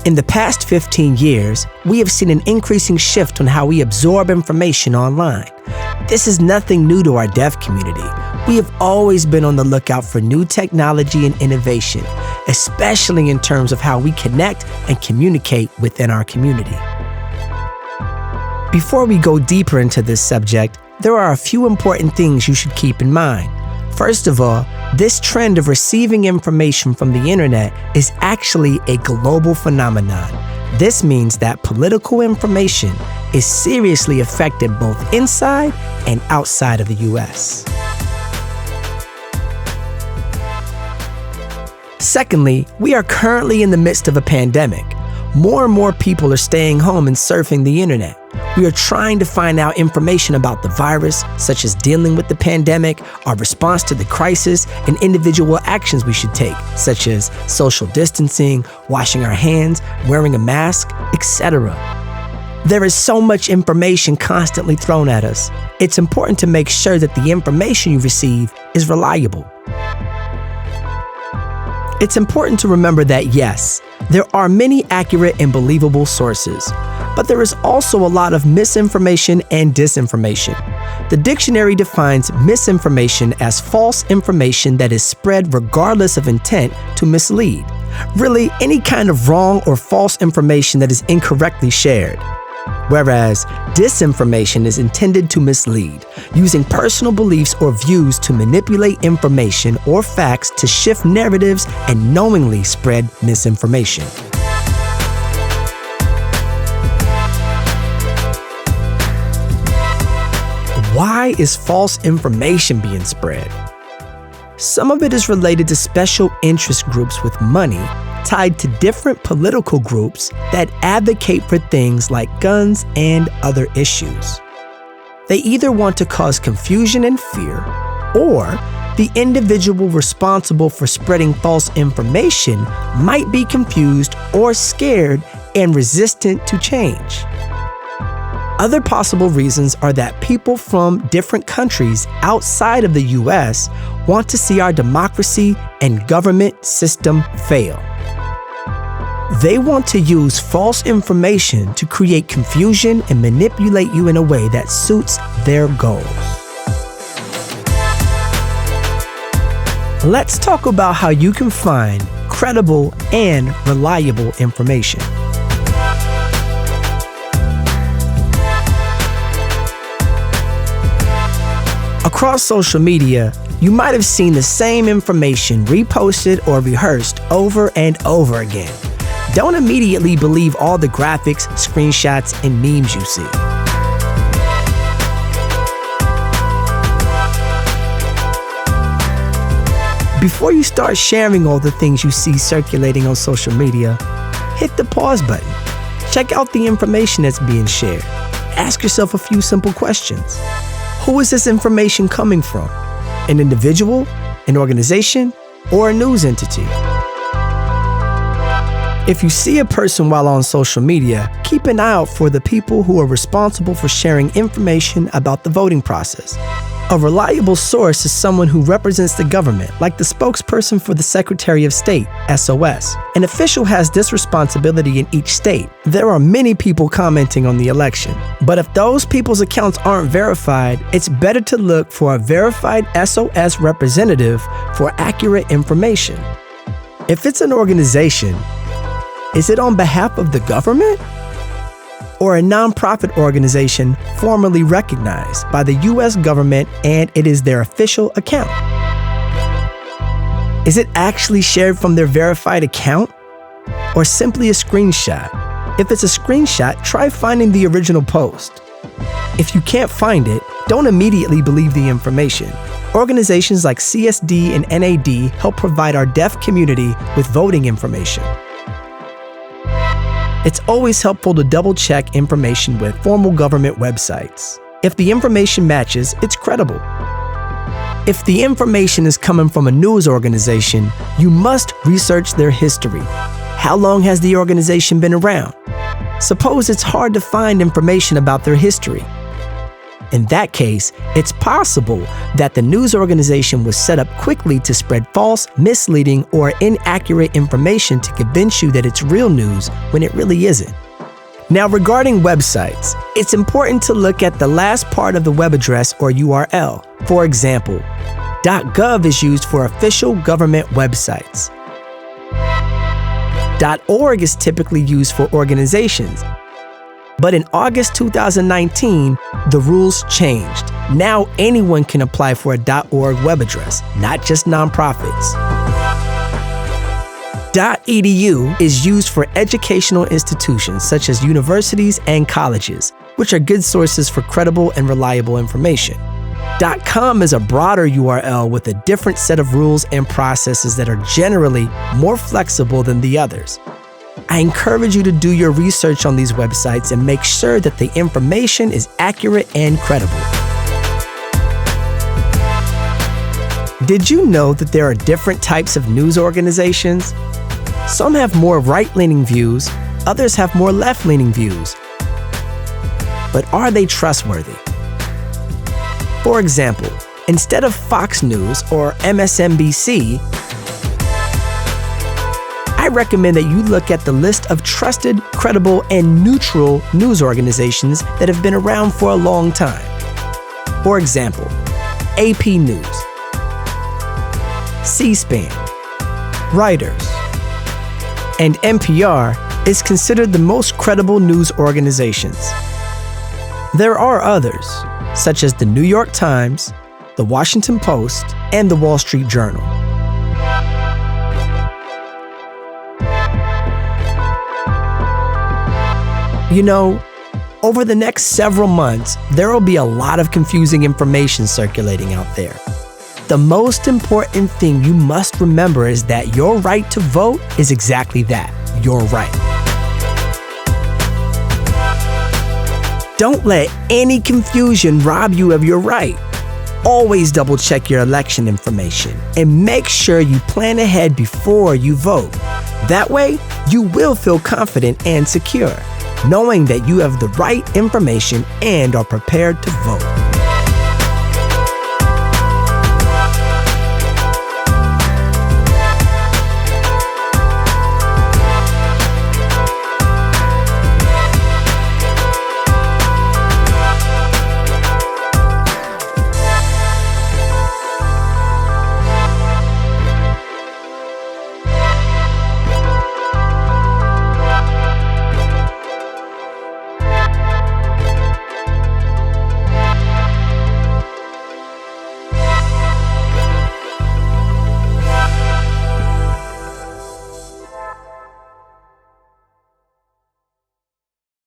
In the past 15 years, we have seen an increasing shift on how we absorb information online. This is nothing new to our deaf community. We have always been on the lookout for new technology and innovation, especially in terms of how we connect and communicate within our community. Before we go deeper into this subject, there are a few important things you should keep in mind. First of all, this trend of receiving information from the internet is actually a global phenomenon. This means that political information is seriously affected both inside and outside of the US. Secondly, we are currently in the midst of a pandemic. More and more people are staying home and surfing the internet. We are trying to find out information about the virus, such as dealing with the pandemic, our response to the crisis, and individual actions we should take, such as social distancing, washing our hands, wearing a mask, etc. There is so much information constantly thrown at us. It's important to make sure that the information you receive is reliable. It's important to remember that yes, there are many accurate and believable sources, but there is also a lot of misinformation and disinformation. The dictionary defines misinformation as false information that is spread regardless of intent to mislead. Really, any kind of wrong or false information that is incorrectly shared. Whereas disinformation is intended to mislead, using personal beliefs or views to manipulate information or facts to shift narratives and knowingly spread misinformation. Why is false information being spread? Some of it is related to special interest groups with money tied to different political groups that advocate for things like guns and other issues. They either want to cause confusion and fear, or the individual responsible for spreading false information might be confused or scared and resistant to change. Other possible reasons are that people from different countries outside of the US want to see our democracy and government system fail. They want to use false information to create confusion and manipulate you in a way that suits their goals. Let's talk about how you can find credible and reliable information. Across social media, you might have seen the same information reposted or rehearsed over and over again. Don't immediately believe all the graphics, screenshots, and memes you see. Before you start sharing all the things you see circulating on social media, hit the pause button. Check out the information that's being shared. Ask yourself a few simple questions. Who is this information coming from? An individual, an organization, or a news entity? If you see a person while on social media, keep an eye out for the people who are responsible for sharing information about the voting process. A reliable source is someone who represents the government, like the spokesperson for the Secretary of State, SOS. An official has this responsibility in each state. There are many people commenting on the election, but if those people's accounts aren't verified, it's better to look for a verified SOS representative for accurate information. If it's an organization, is it on behalf of the government? Or a nonprofit organization formally recognized by the US government and it is their official account? Is it actually shared from their verified account? Or simply a screenshot? If it's a screenshot, try finding the original post. If you can't find it, don't immediately believe the information. Organizations like CSD and NAD help provide our deaf community with voting information. It's always helpful to double-check information with formal government websites. If the information matches, it's credible. If the information is coming from a news organization, you must research their history. How long has the organization been around? Suppose it's hard to find information about their history. In that case, it's possible that the news organization was set up quickly to spread false, misleading, or inaccurate information to convince you that it's real news when it really isn't. Now, regarding websites, it's important to look at the last part of the web address or URL. For example, .gov is used for official government websites. .org is typically used for organizations. But in August 2019, the rules changed. Now anyone can apply for a .org web address, not just nonprofits. .edu is used for educational institutions such as universities and colleges, which are good sources for credible and reliable information. .com is a broader URL with a different set of rules and processes that are generally more flexible than the others. I encourage you to do your research on these websites and make sure that the information is accurate and credible. Did you know that there are different types of news organizations? Some have more right-leaning views, others have more left-leaning views. But are they trustworthy? For example, instead of Fox News or MSNBC, I recommend that you look at the list of trusted, credible, and neutral news organizations that have been around for a long time. For example, AP News, C-SPAN, Reuters, and NPR is considered the most credible news organizations. There are others, such as the New York Times, the Washington Post, and the Wall Street Journal. You know, over the next several months, there will be a lot of confusing information circulating out there. The most important thing you must remember is that your right to vote is exactly that, your right. Don't let any confusion rob you of your right. Always double check your election information and make sure you plan ahead before you vote. That way, you will feel confident and secure, knowing that you have the right information and are prepared to vote.